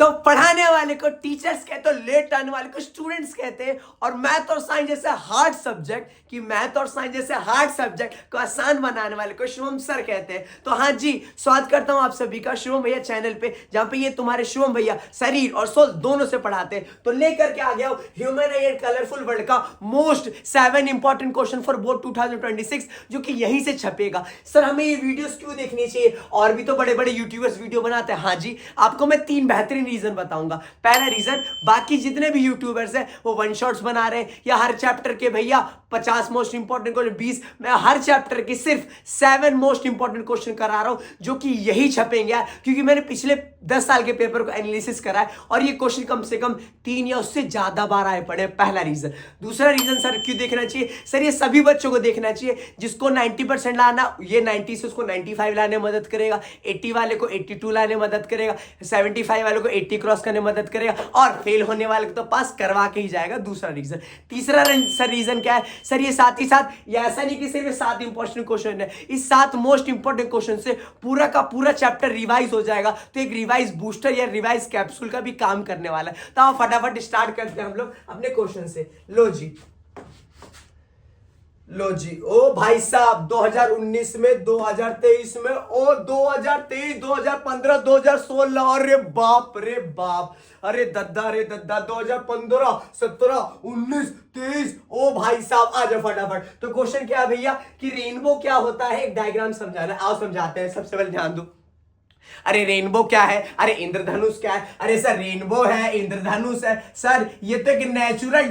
तो पढ़ाने वाले को टीचर्स कहते हैं, लेट आने वाले को स्टूडेंट्स कहते हैं, और मैथ और साइंस जैसे हार्ड सब्जेक्ट को आसान बनाने वाले को शुभम सर कहते हैं। तो हाँ जी, स्वागत करता हूं आप सभी का शुभम भैया चैनल पे, जहां पे ये तुम्हारे शुभम भैया शरीर और सोल दोनों से पढ़ाते हैं। तो लेकर के आ गया ह्यूमन एंड कलरफुल वर्ल्ड का most 7 important question for board 2026, जो कि यहीं से छपेगा। सर हमें ये वीडियोस क्यों देखनी चाहिए? और भी तो बड़े बड़े यूट्यूबर्स वीडियो बनाते हैं। हाँ जी, आपको मैं 3 बेहतरीन रीजन बताऊंगा। पहला रीजन, बाकी जितने भी यूट्यूबर्स हैं वो वन शॉट्स बना रहे हैं, या हर चैप्टर के भैया 50 मोस्ट इंपॉर्टेंट क्वेश्चन 20, मैं हर चैप्टर के सिर्फ 7 मोस्ट इंपॉर्टेंट क्वेश्चन करा रहा हूं, जो कि यही छपेंगे यार, क्योंकि मैंने पिछले 10 साल के पेपर को एनालिसिस करा है और ये क्वेश्चन कम से कम 3 या उससे ज्यादा बार आए पड़े। पहला रीजन। दूसरा रीजन सर क्यों देखना चाहिए? सर ये सभी बच्चों को देखना चाहिए। जिसको 90% लाना, ये 90 से उसको 95 लाने में मदद करेगा, 80 वाले को 82 लाने में मदद करेगा, 75 वाले को 80 क्रॉस करने में मदद करेगा, और फेल होने वाले को तो पास करवा के ही जाएगा। दूसरा रीजन। तीसरा सर रीजन क्या है? सर ये साथ ही साथ, ये ऐसा नहीं कि सिर्फ 7 इंपॉर्टेंट क्वेश्चन है, इस 7 मोस्ट इंपॉर्टेंट क्वेश्चन से पूरा का पूरा चैप्टर रिवाइज हो जाएगा। तो एक रिवाइज बूस्टर या रिवाइज कैप्सूल का भी काम करने वाला है। तो आप फटाफट स्टार्ट करते हैं हम लोग अपने क्वेश्चन से। लो जी, ओ भाई साहब, 2019 में, 2023 में, ओ 2023, 2015, 2016, अरे बाप रे बाप, अरे दद्दा 2015, 17, 19, 23, ओ भाई साहब आ जाओ फटाफट। तो क्वेश्चन क्या है भैया कि रेनबो क्या होता है, एक डायग्राम समझाना। आओ समझाते हैं। सबसे पहले ध्यान दो। अरे रेनबो क्या है? अरे इंद्रधनुष क्या है? अरे सर रेनबो है, इंद्रधनुष है। सर ये तो एक नेचुरल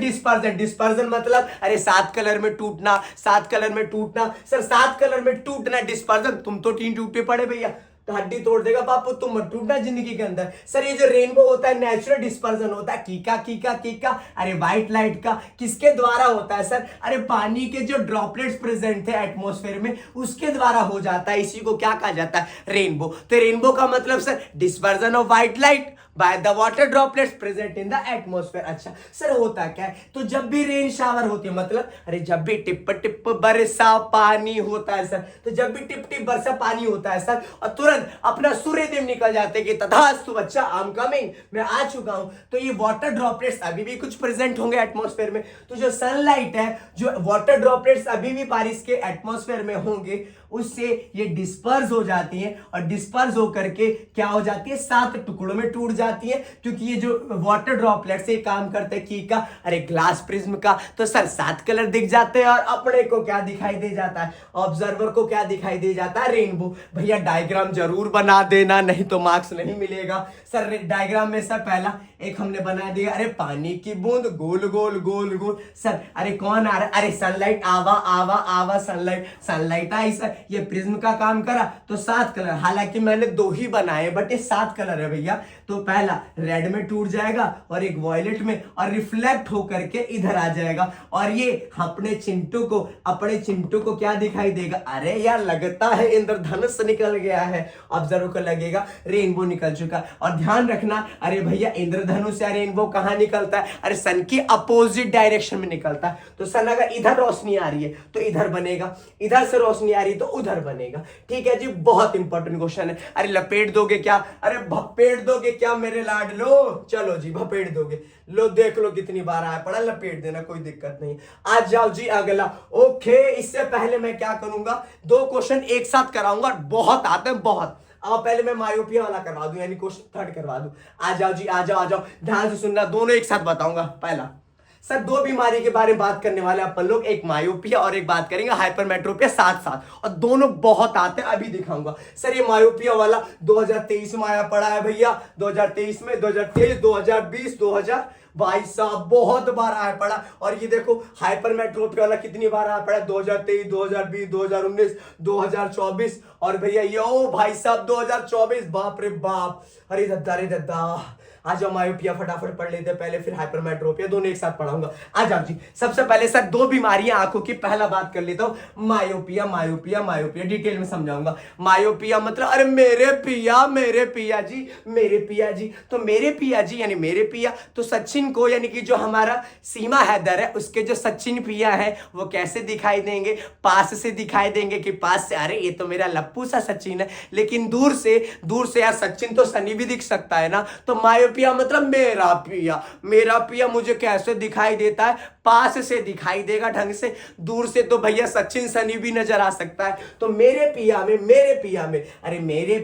डिस्पर्जन मतलब अरे 7 कलर में टूटना, 7 कलर में टूटना। सर 7 कलर में टूटना डिस्पर्जन, तुम तो 3 टूटे पड़े भैया, तो हड्डी तोड़ देगा बापू, तुम मत टूटना जिंदगी के अंदर। सर ये जो रेनबो होता है नेचुरल डिस्पर्जन होता है, कीका अरे व्हाइट लाइट का। किसके द्वारा होता है सर? अरे पानी के जो ड्रॉपलेट्स प्रेजेंट थे एटमॉस्फेयर में, उसके द्वारा हो जाता है। इसी को क्या कहा जाता है? रेनबो। तो रेनबो का मतलब sir dispersion of white light by the water droplets present in the atmosphere. अच्छा सर होता क्या है? तो जब भी रेन शावर होती है, मतलब अरे जब भी टिप टिप बरसा पानी होता है सर, तो जब भी टिप टिप बरसा पानी होता है सर, और तुरंत अपना सूर्यदेव निकल जाते हैं कि तथास्तु बच्चा आई एम कमिंग, मैं आ चुका हूं। तो ये वाटर ड्रॉपलेट्स अभी भी कुछ प्रेजेंट होंगे एटमॉस्फेयर में। तो जो सनलाइट है, जो वाटर ड्रॉपलेट्स अभी भी बारिश के एटमॉस्फेयर में होंगे, उससे ये डिस्पर्स हो जाती हैं, और डिस्पर्स होकर के क्या हो जाती है? 7 टुकड़ों में टूट जाती है। क्योंकि ये जो वाटर ड्रॉपलेट से काम करते हैं की का, अरे ग्लास प्रिज्म का, तो सर 7 कलर दिख जाते हैं। और अपने को क्या दिखाई दे जाता है? ऑब्जर्वर को क्या दिखाई दे जाता है? रेनबो। भैया डायग्राम जरूर बना देना, नहीं तो मार्क्स नहीं मिलेगा। सर डायग्राम में सर पहला एक हमने बना दिया, अरे पानी की बूंद गोल गोल गोल गोल। सर अरे कौन आ रहा है? अरे सनलाइट, आवा सनलाइट आई। सर ये प्रिज्म का काम करा, तो 7 कलर, हालांकि मैंने 2 ही बनाए बट ये 7 कलर है भैया। तो पहला रेड में टूट जाएगा, और एक वॉयलेट में, और रिफ्लेक्ट होकर के इधर आ जाएगा। और ये अपने चिंटू को क्या दिखाई देगा? अरे यार लगता है इंद्रधनुष निकल गया है। ऑब्जर्वर को लगेगा रेनबो निकल चुका। और ध्यान रखना, अरे भैया इंद्रधनुष या रेनबो कहां निकलता है? अरे सन की अपोजिट डायरेक्शन में निकलता है। तो सन अगर इधर रोशनी आ रही है तो इधर बनेगा, इधर से रोशनी आ रही है तो उधर बनेगा। ठीक है जी, बहुत इंपॉर्टेंट क्वेश्चन है। अरे लपेट दोगे क्या? अरे भपेट दोगे क्या मेरे लाड? लो चलो जी, भपेट दोगे। लो देख लो कितनी बार आया पड़ा, लपेट देना, कोई दिक्कत नहीं। आ जाओ जी अगला। ओके, इससे पहले मैं क्या करूंगा, 2 क्वेश्चन एक साथ कराऊंगा, बहुत आते हैं बहुत। अब पहले मैं मायोपिया वाला करवा दूं, यानी क्वेश्चन 3 करवा दूं। आ जाओ जी, आ जाओ, ध्यान से सुनना, दोनों एक साथ बताऊंगा। पहला सर 2 बीमारी के बारे में बात करने वाले अपन लोग, एक मायोपिया और एक बात करेंगे हाइपरमेट्रोपिया साथ साथ, और दोनों बहुत आते हैं, अभी दिखाऊंगा। सर ये मायोपिया वाला 2023 में आया पड़ा है भैया, 2023 में, 2023, 2020, 2000 भाई साहब बहुत बार आया पड़ा। और ये देखो हाइपरमेट्रोपिया वाला कितनी बार आया पड़ा? 2023, 2020, 2019, 2024, और भैया यो भाई साहब 2024, बाप रे बाप, अरे दद्दा। आ जाओ मायोपिया फटाफट पढ़ लेते हैं पहले, फिर हाइपरमेट्रोपिया, दोनों एक साथ पढ़ाऊंगा। आ जाओ जी। सबसे पहले सर 2 बीमारियां आंखों की, पहला बात कर लेता हूं मायोपिया डिटेल में समझाऊंगा। मायोपिया मतलब अरे मेरे पिया जी, तो मेरे पिया जी यानी मेरे पिया, तो सच्ची सचिन को यानी कि जो हमारा सीमा हैदर है उसके जो सचिन पिया है वो कैसे दिखाई देंगे, पास से दिखाई देंगे कि पास से अरे ये तो मेरा लप्पू सा सचिन है, लेकिन दूर से यार सचिन तो सनी भी दिख सकता है ना। तो मायोपिया मतलब मेरा पिया मुझे कैसे दिखाई देता है, पास से दिखाई देगा ढंग से, दूर से तो भैया सचिन सनी भी नजर आ सकता है। तो मेरे पिया में अरे मेरे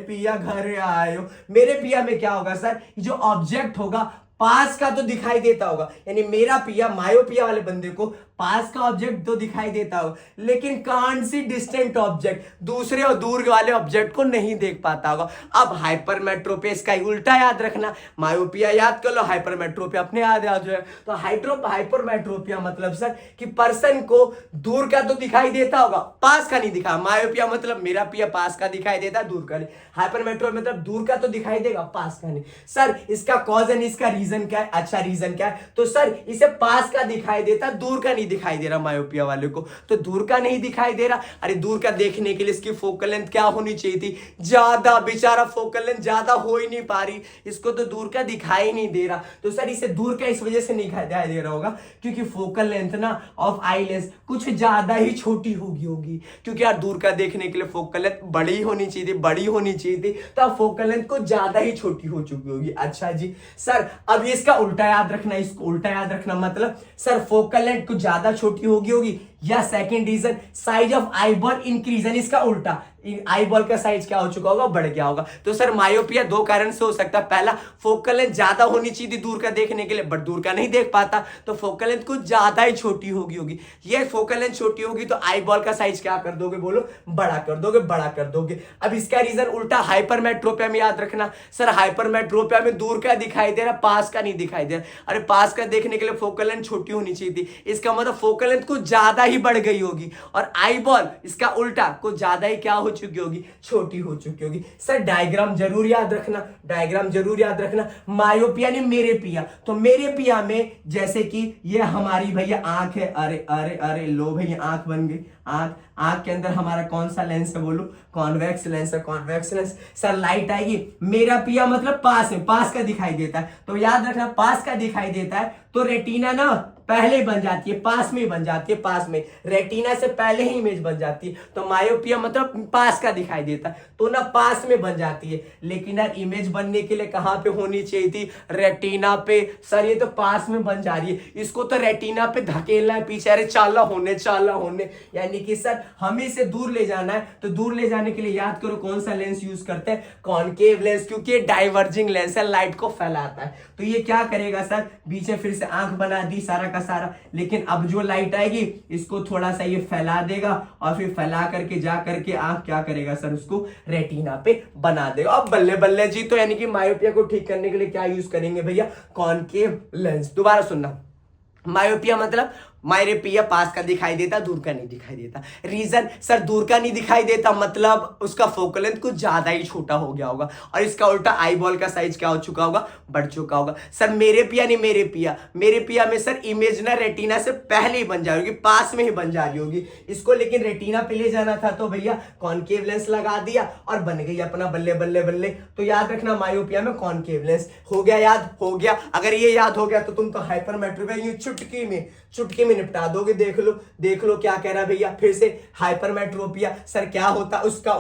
पिया घर आयो, मेरे पिया में क्या होगा सर, जो ऑब्जेक्ट होगा पास का तो दिखाई देता होगा, यानी मेरा पिया मायोपिया वाले बंदे को पास का ऑब्जेक्ट तो दिखाई देता होगा, लेकिन कांट सी डिस्टेंट ऑब्जेक्ट, दूसरे और दूर वाले ऑब्जेक्ट को नहीं देख पाता होगा। अब हाइपरमेट्रोपे इसका उल्टा याद रखना, मायोपिया याद कर लो, हाइपरमेट्रोपे अपने याद आ जाए। तो हाइपरमेट्रोपिया मतलब सर कि पर्सन को दूर का तो दिखाई देता होगा, पास का नहीं दिखा। मायोपिया मतलब मेरा पिया पास का दिखाई देता है, दूर का नहीं। हाइपरमेट्रोपिया मतलब दूर का तो दिखाई देगा, पास का नहीं। सर इसका कॉज एंड इसका रीजन क्या है? अच्छा रीजन क्या है? तो सर इसे पास का दिखाई देता, दूर का नहीं दिखाई दे रहा मायोपिया वाले को। तो दूर का नहीं दिखाई दे रहा, अरे दूर का देखने के लिए इसकी फोकल लेंथ क्या होनी चाहिए थी? ज्यादा। बेचारा फोकल लेंथ ज्यादा हो ही नहीं पा रही, इसको तो दूर का दिखाई नहीं दे रहा। तो सर इसे दूर का इस वजह से नहीं दिखाई दे रहा होगा क्योंकि फोकल लेंथ ना ऑफ आई लेंस कुछ ज्यादा ही छोटी होगी, क्योंकि यार दूर का देखने के लिए फोकल लेंथ बड़ी होनी चाहिए थी, तो फोकल लेंथ को ज्यादा ही छोटी हो चुकी होगी। अच्छा जी सर, अब इसका उल्टा याद रखना, इसको उल्टा याद रखना मतलब सर फोकल लेंथ कुछ ज्यादा छोटी होगी, या second reason size of eyeball increase, इसका उल्टा आईबॉल का साइज क्या हो चुका होगा? बढ़ गया होगा। तो सर मायोपिया दो कारण से हो सकता है, पहला फोकल लेंथ ज्यादा होनी चाहिए थी दूर का देखने के लिए, बट दूर का नहीं देख पाता, तो फोकल लेंथ कुछ ज्यादा ही छोटी होगी। ये फोकल लेंथ छोटी होगी तो आईबॉल का साइज क्या कर दोगे? बोलो बड़ा कर दोगे। अब इसका रीजन उल्टा हाइपरमेट्रोपिया में याद रखना, सर हाइपरमेट्रोपिया में दूर का दिखाई दे रहा, पास का नहीं दिखाई दे रहा। अरे पास का देखने के लिए फोकल लेंथ छोटी होनी चाहिए थी, इसका मतलब फोकल लेंथ कुछ ज्यादा ही बढ़ गई होगी, और आईबॉल इसका उल्टा कुछ ज्यादा ही क्या हो चुकी होगी? छोटी हो चुकी होगी। सर डायग्राम जरूर याद रखना, मायोपिया ने मेरे पिया, तो मेरे पिया में जैसे कि ये हमारी भैया आंख है, अरे लो भैया आंख बन गई, आंख के अंदर हमारा कौन सा लेंस है? बोलो कॉन्वेक्स लेंस है। सर लाइट आएगी, मेरा पिया मतलब पास का दिखाई देता है, तो याद रखना पास का दिखाई देता है तो रेटिना ना पहले बन जाती है, पास में रेटिना से पहले ही इमेज बन जाती है। तो मायोपिया मतलब पास का दिखाई देता है, तो ना पास में बन जाती है, लेकिन यार इमेज बनने के लिए कहां पे होनी चाहिए थी? रेटिना पे। सर ये तो पास में बन जा रही है, इसको तो रेटिना पे धकेलना है पीछे, अरे चाला होने, यानी कि सर हमें इसे दूर ले जाना है। तो दूर ले जाने के लिए याद करो कौन सा लेंस यूज करते हैं? कॉनकेव लेंस, क्योंकि ये डाइवर्जिंग लेंस है, लाइट को फैलाता है। तो ये क्या करेगा सर? बीच फिर से आंख बना दी सारा का सारा, लेकिन अब जो लाइट आएगी इसको थोड़ा सा ये फैला देगा, और फिर फैला करके जा करके आंख क्या करेगा सर? उसको रेटिना पे बना देगा। अब बल्ले जी, तो यानी कि मायोपिया को ठीक करने के लिए क्या यूज करेंगे भैया? Concave lens. दोबारा सुनना, मायोपिया मतलब मेरे पिया पास का दिखाई देता, दूर का नहीं दिखाई देता। रीजन सर दूर का नहीं दिखाई देता मतलब उसका फोकल लेंथ कुछ ज्यादा ही छोटा हो गया होगा, और इसका उल्टा आईबॉल का साइज क्या हो चुका होगा? बढ़ चुका होगा। सर मेरे पिया में सर इमेज ना रेटिना से पहले ही बन जा रही होगी, पास में ही बन जा रही होगी, इसको लेकिन रेटिना पे ले जाना था, तो भैया कॉनकेव लेंस लगा दिया और बन गई अपना बल्ले। तो याद रखना मायोपिया में कॉनकेव लेंस हो गया, याद हो गया। अगर ये याद हो गया तो तुम तो हाइपरमेट्रोपिया चुटकी में निपटा दोगे। देख लो क्या कह रहा भैया, फिर से हाइपरमेट्रोपिया सर क्या होता? उसका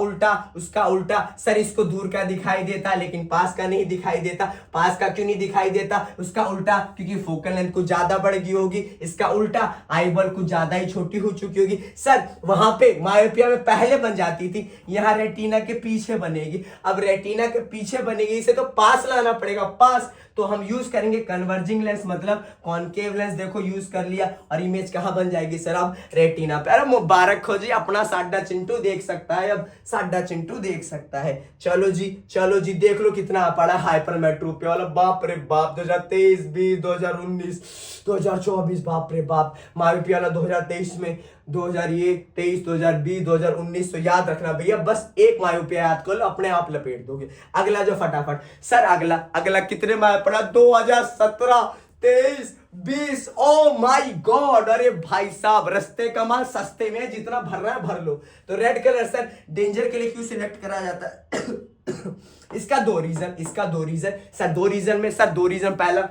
उल्टा सर इसको दूर का दिखाई देता लेकिन पास का नहीं दिखाई देता। पास का क्यों नहीं दिखाई देता? उसका उल्टा क्योंकि फोकल लेंथ कुछ ज्यादा बढ़ गई होगी, इसका उल्टा आईबॉल कुछ ज्यादा ही छोटी हो चुकी होगी। सर वहां पे मायोपिया में पहले बन जाती थी, यहाँ रेटिना के पीछे बनेगी। अब रेटिना के पीछे बनेगी, इसे तो पास लाना पड़ेगा, पास। तो हम यूज करेंगे कन्वर्जिंग लेंस, मतलब कॉनकेव लेंस। देखो यूज कर लिया, और इमेज कहां बन जाएगी सर? अब रेटिना पे। अरे मुबारक हो जी, अपना साडा चिंटू देख सकता है, अब साडा चिंटू देख सकता है। चलो जी देख लो कितना पड़ा हाइपरमेट्रोपिया वाला। बाप रे बाप, 2023, 20, 2019, 2024, बाप रे बाप। मायोपिया वाला 2023 में, 2023, 2020, 2019। तो याद रखना भैया, बस एक मायोपिया याद कर लो, अपने आप लपेट दोगे। अगला जो फटाफट सर, अगला कितने में पड़ा? 2017, 23, 20। ओ माय गॉड, अरे भाई साहब रस्ते का माल सस्ते में, जितना भरना है भर लो। तो रेड कलर सर डेंजर के लिए क्यों सिलेक्ट करा जाता है? इसका दो रीजन सर, दो रीजन पहला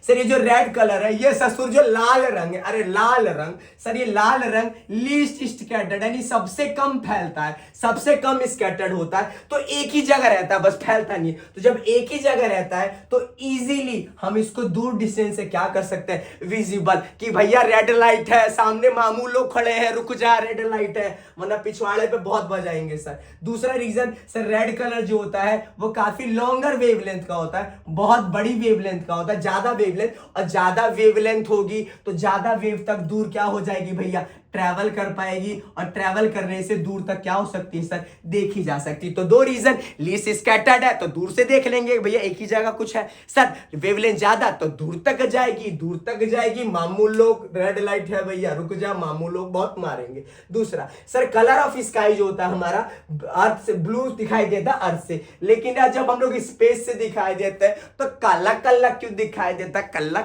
सर, ये जो रेड कलर है ये ससुर जो लाल रंग है, अरे लाल रंग सर, ये लाल रंग लीस्ट स्कैटर्ड यानी सबसे कम फैलता है, सबसे कम स्कैटर्ड होता है, तो एक ही जगह रहता है, बस फैलता नहीं है। तो जब एक ही जगह रहता है तो इजीली हम इसको दूर डिस्टेंस से क्या कर सकते हैं, विजिबल, कि भैया रेड लाइट है, सामने मामू लोग खड़े हैं, रुक जा, रेड लाइट है, वरना पिछवाड़े पे बहुत बजाएंगे सर। दूसरा रीजन सर, रेड कलर जो होता है वो काफी लॉन्गर वेवलेंथ का होता है, बहुत बड़ी वेवलेंथ का होता है, ज्यादा वेवलेंथ, और ज्यादा वेवलेंथ होगी तो ज्यादा वेव तक दूर क्या हो जाएगी भैया, ट्रैवल कर पाएगी, और ट्रैवल करने से दूर तक क्या हो सकती है सर, देखी जा सकती है। तो दो रीजन, लीस्ट स्कैटर्ड है तो दूर से देख लेंगे भैया एक ही जगह कुछ है, सर वेवलेंथ ज्यादा तो दूर तक जाएगी, मामू लोग, रेड लाइट है भैया रुक जा, मामू लोग बहुत मारेंगे। दूसरा सर, कलर ऑफ स्काई जो होता है हमारा अर्थ से ब्लू दिखाई देता है अर्थ से, लेकिन जब हम लोग स्पेस से दिखाई देते हैं तो काला कल्ला क्यों दिखाई देता है, कल्ला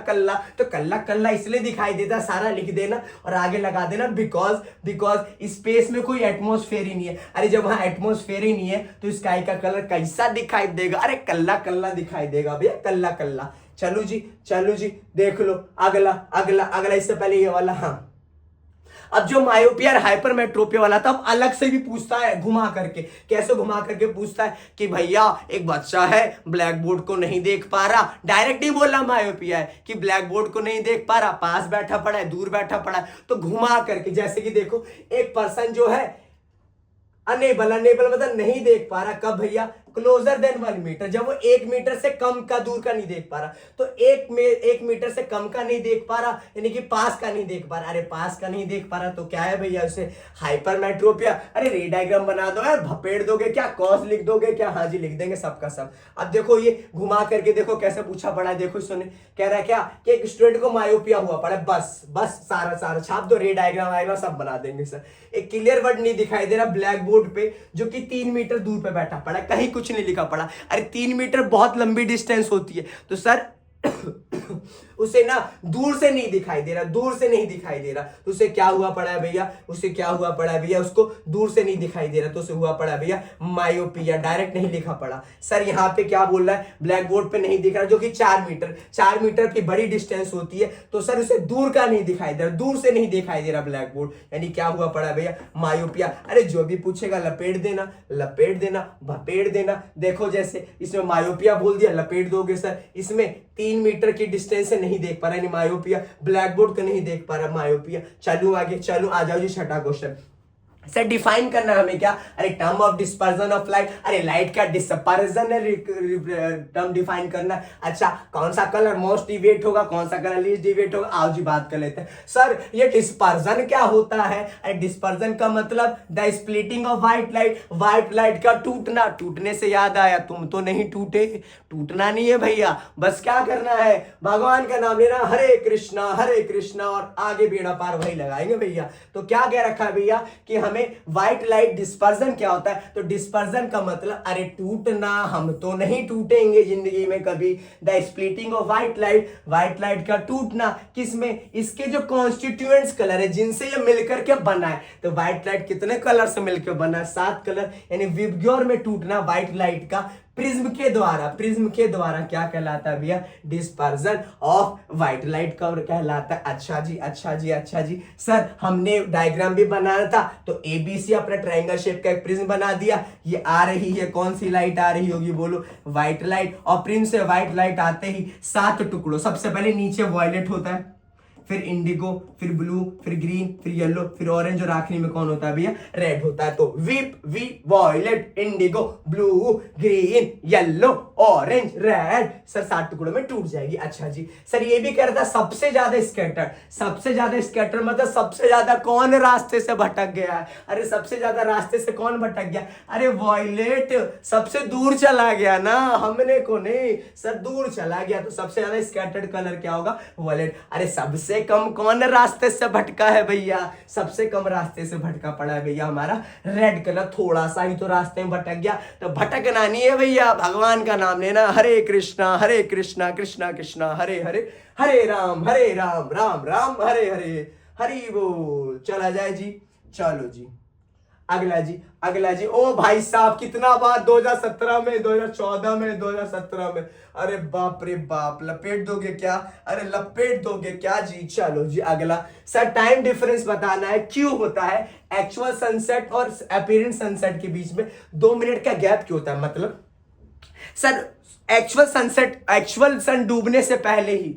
तो कल्ला इसलिए दिखाई देता, सारा लिख देना और आगे लगा देना, बिकॉज स्पेस में कोई एटमॉस्फेयर ही नहीं है। अरे जब वहां एटमॉस्फेयर ही नहीं है तो स्काई का कलर कैसा दिखाई देगा, अरे कल्ला दिखाई देगा भैया, कल्ला। चलो जी देख लो अगला इससे पहले ये वाला। हाँ, अब जो मायोपिया हाइपरमेट्रोपिया वाला था, अब अलग से भी पूछता है घुमा करके। कैसे घुमा करके पूछता है कि भैया एक बच्चा है ब्लैक बोर्ड को नहीं देख पा रहा, डायरेक्ट नहीं बोला मायोपिया है कि ब्लैक बोर्ड को नहीं देख पा रहा, पास बैठा पड़ा है, दूर बैठा पड़ा है, तो घुमा करके, जैसे कि देखो एक पर्सन जो है अनेबल मतलब नहीं देख पा रहा, कब भैया, क्लोजर देन 1 मीटर, जब वो 1 मीटर से कम का दूर का नहीं देख पा रहा, तो 1 मीटर से कम का नहीं देख पा रहा, यानी कि पास का नहीं देख पा रहा। अरे पास का नहीं देख पा रहा तो क्या है भैया, उसे हाइपरमेट्रोपिया। अरे रे डायग्राम बना दो यार, भपेड़ दोगे क्या, कॉस लिख दोगे क्या, हाँ जी लिख देंगे सबका सब। अब देखो ये घुमा करके देखो कैसे पूछा पड़ा है, देखो सुने, कह रहा है क्या कि एक स्टूडेंट को मायोपिया हुआ पड़ा है, बस सारा छाप दो, रे डायग्राम आएगा सब बना देंगे सर। एक क्लियर वर्ड नहीं दिखाई दे रहा ब्लैक बोर्ड पे, जो कि 3 मीटर दूर पे बैठा पड़ा है, कहीं कुछ नहीं लिखा पड़ा। अरे 3 मीटर बहुत लंबी डिस्टेंस होती है, तो सर उसे ना दूर से नहीं दिखाई दे रहा, तो उसे क्या हुआ पड़ा है भैया, उसको दूर से नहीं दिखाई दे रहा, तो उसे हुआ पड़ा है भैया मायोपिया, डायरेक्ट नहीं लिखा पड़ा। सर यहाँ पे क्या बोल रहा है, ब्लैक बोर्ड पे नहीं दिख रहा, जो कि 4 मीटर की बड़ी डिस्टेंस होती है, तो सर उसे दूर का नहीं दिखाई दे रहा, दूर से नहीं दिखाई दे रहा ब्लैक बोर्ड, यानी क्या हुआ पड़ा है भैया, मायोपिया। अरे जो भी पूछेगा लपेट देना, भपेड़ देना। देखो जैसे इसमें मायोपिया बोल दिया, लपेट दोगे सर, इसमें 3 मीटर की डिस्टेंस से नहीं देख पा रहा है मायोपिया, ब्लैक बोर्ड को नहीं देख पा रहा मायोपिया। चलो आगे, आ जाओ जी छठा क्वेश्चन। सर डिफाइन करना है हमें क्या, अरे term of dispersion of light, अरे लाइट का डिस्पर्जन है टर्म डिफाइन करना। अच्छा कौन सा कलर मोस्ट डिविएट होगा, कौन सा कलर लीस्ट डिविएट होगा, आओ जी बात कर लेते हैं। सर ये डिस्पर्जन क्या होता है, अरे डिस्पर्जन का मतलब the splitting of white light का टूटना। टूटने से याद आया, तुम तो नहीं टूटे, टूटना नहीं है भैया, बस क्या करना है, भगवान का नाम लेना, हरे कृष्णा और आगे बेड़ा पार वही लगाएंगे भैया। तो क्या कह रखा है भैया कि हमें व्हाइट लाइट डिस्पर्जन क्या होता है, तो डिस्पर्जन का मतलब अरे टूटना, हम तो नहीं टूटेंगे जिंदगी में कभी। The splitting of white light का टूटना किसमें, इसके जो कॉन्स्टिट्यूएंट्स कलर है जिनसे ये मिलकर के बना है। तो व्हाइट लाइट कितने कलर से मिलकर बना है, 7 कलर, यानी विबग्योर में टूटना व्हाइट लाइट का प्रिज्म के द्वारा क्या कहलाता है भैया, डिस्पर्जन ऑफ व्हाइट लाइट का कहलाता है। अच्छा जी सर हमने डायग्राम भी बनाना था, तो एबीसी अपना ट्रायंगल शेप का एक प्रिज्म बना दिया। ये आ रही है, कौन सी लाइट आ रही होगी बोलो, व्हाइट लाइट, और प्रिज्म से व्हाइट लाइट आते ही 7 टुकड़ों, सबसे पहले नीचे वॉयलेट होता है, फिर इंडिगो, फिर ब्लू, फिर ग्रीन, फिर येलो, फिर ऑरेंज, और आखिरी में कौन होता है भैया, रेड होता है। तो V violet, indigo, blue, green, yellow, orange, red, sir 7 टुकड़ों में टूट जाएगी। अच्छा जी सर ये भी कह रहा था सबसे ज्यादा स्कैटर मतलब सबसे ज्यादा कौन रास्ते से भटक गया है। अरे सबसे ज्यादा रास्ते से कौन भटक गया, अरे वॉयलेट सबसे दूर चला गया ना, हमने को नहीं, सर दूर चला गया, तो सबसे ज्यादा स्कैटर्ड कलर क्या होगा, वॉयलेट। अरे सबसे कम कौन रास्ते से भटका है भैया, सबसे कम रास्ते से भटका पड़ा है भैया हमारा रेड कलर, थोड़ा सा ही तो रास्ते में भटक गया, तो भटकना नहीं है भैया, भगवान का नाम लेना, हरे कृष्णा कृष्णा कृष्णा हरे हरे, हरे राम राम राम हरे हरे, हरि बोल। चला जाए जी, चलो जी अगला जी ओ भाई साहब, कितना बार 2017 में, 2014 में, 2017 में, अरे बाप रे बाप, लपेट दोगे क्या? अरे लपेट दोगे क्या जी? चलो जी अगला। सर टाइम डिफरेंस बताना है, क्यों होता है एक्चुअल सनसेट और अपीयरेंट सनसेट के बीच में 2 मिनट का गैप क्यों होता है? मतलब सर एक्चुअल सन डूबने से पहले ही,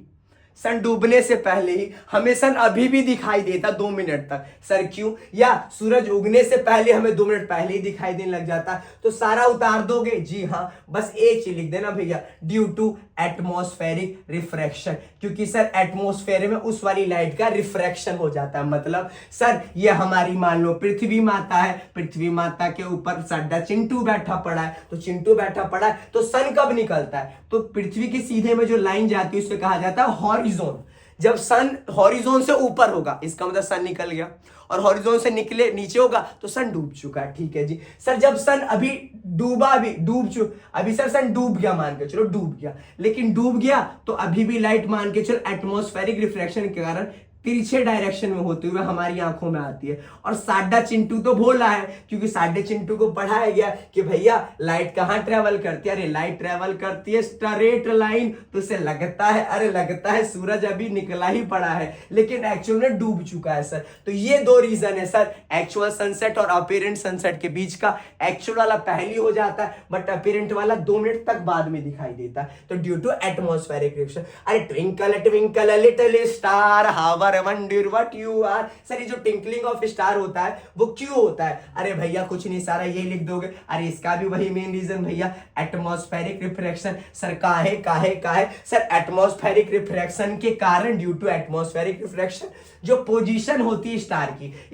सन डूबने से पहले ही हमें सन अभी भी दिखाई देता 2 मिनट तक। सर क्यों? या सूरज उगने से पहले हमें 2 मिनट पहले ही दिखाई देने लग जाता है। तो सारा उतार दोगे? जी हाँ, बस एक चीज लिख देना भैया, ड्यू टू एटमॉस्फेरिक रिफ्रैक्शन, क्योंकि सर एटमॉस्फेयर में उस वाली लाइट का रिफ्रैक्शन हो जाता है। मतलब सर ये हमारी मान लो पृथ्वी माता है, पृथ्वी माता के ऊपर साडा चिंटू बैठा पड़ा है, तो चिंटू बैठा पड़ा है तो सन कब निकलता है? तो पृथ्वी के सीधे में जो लाइन जाती है उसे कहा जाता है हॉरिजॉन। जब सन हॉरिजॉन से ऊपर होगा इसका मतलब सन निकल गया, और हॉरिजॉन से निकले नीचे होगा तो सन डूब चुका है। ठीक है जी। सर जब सन अभी डूबा, भी डूब चुका, अभी सर सन डूब गया, मान के चलो डूब गया, लेकिन डूब गया तो अभी भी लाइट मान के चलो एटमॉस्फेरिक रिफ्लेक्शन के कारण तिरछे डायरेक्शन में होते हुए हमारी आंखों में आती है। और साडा चिंटू तो भोला है, क्योंकि साडे चिंटू को पढ़ाया गया कि भैया लाइट कहां ट्रेवल करती है? अरे लाइट ट्रेवल करती है स्ट्रेट लाइन, तो उसे लगता है, अरे लगता है सूरज अभी निकला ही पड़ा है, लेकिन एक्चुअल में डूब चुका है। सर तो ये 2 रीजन है सर, एक्चुअल सनसेट और अपीयरेंट सनसेट के बीच का। एक्चुअल वाला पहले हो जाता है, बट अपीयरेंट वाला 2 मिनट तक बाद में दिखाई देता है, तो ड्यू टू एटमॉस्फेरिक रिफ्लेक्शन। अरे twinkle twinkle little star how wonder what you are. Sir ये जो टिंकलिंग ऑफ स्टार होता है वो क्यों होता है? अरे भैया कुछ नहीं, सारा ये लिख दोगे। अरे इसका भी वही मेन रीजन भैया, एटमॉस्फेरिक रिफ्रैक्शन। सर काहे? सर एटमॉस्फेरिक रिफ्रैक्शन के कारण, ड्यू टू एटमॉस्फेरिक रिफ्रैक्शन, जो पोजीशन होती है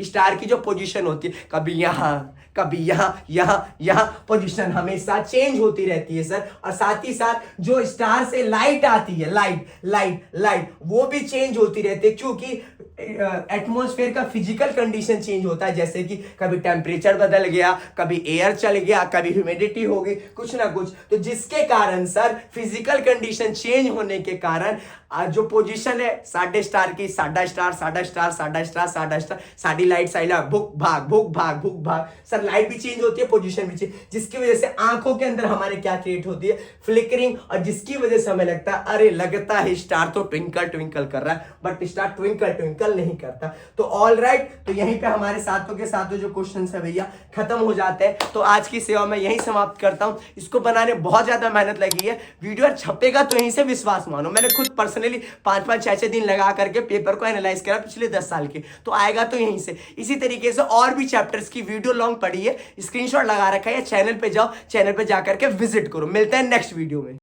स्टार की जो पोजीशन होती है, कभी यहां कभी यहां पोजीशन हमेशा चेंज होती रहती है सर। और साथ ही साथ जो स्टार से लाइट आती है, लाइट वो भी चेंज होती रहती है, क्योंकि एटमॉस्फेयर का फिजिकल कंडीशन चेंज होता है। जैसे कि कभी टेम्परेचर बदल गया, कभी एयर चल गया, कभी ह्यूमिडिटी हो गई, कुछ ना कुछ, तो जिसके कारण सर फिजिकल कंडीशन चेंज होने के कारण जो पोजीशन है साडे स्टार की, साडा स्टार, साडी लाइट, भुक भाग, सर लाइट भी चेंज होती है, पोजीशन भी चेंज, जिसकी वजह से आंखों के अंदर हमारे क्या क्रिएट होती है? फ्लिकरिंग। और जिसकी वजह से हमें लगता है अरे लगता है स्टार तो ट्विंकल कर रहा है, बट स्टार ट्विंकल नहीं करता। तो ऑल राइट, तो यहीं पे हमारे साथों के साथ जो क्वेश्चन है भैया खत्म हो जाते हैं। तो आज की सेवा मैं यहीं समाप्त करता हूं। इसको बनाने बहुत ज्यादा मेहनत लगी है, वीडियो छपेगा तो यहीं से विश्वास मानो। मैंने खुद पर्सनली 5-5, 6-6 दिन लगा करके पेपर को एनालाइज करा पिछले 10 साल के, तो आएगा तो यहीं से। इसी तरीके से और भी चैप्टर्स की वीडियो लॉन्ग पड़ी है, स्क्रीनशॉट लगा रखा है, चैनल पे जाओ, चैनल पे जाकर के विजिट करो। मिलते हैं नेक्स्ट वीडियो में।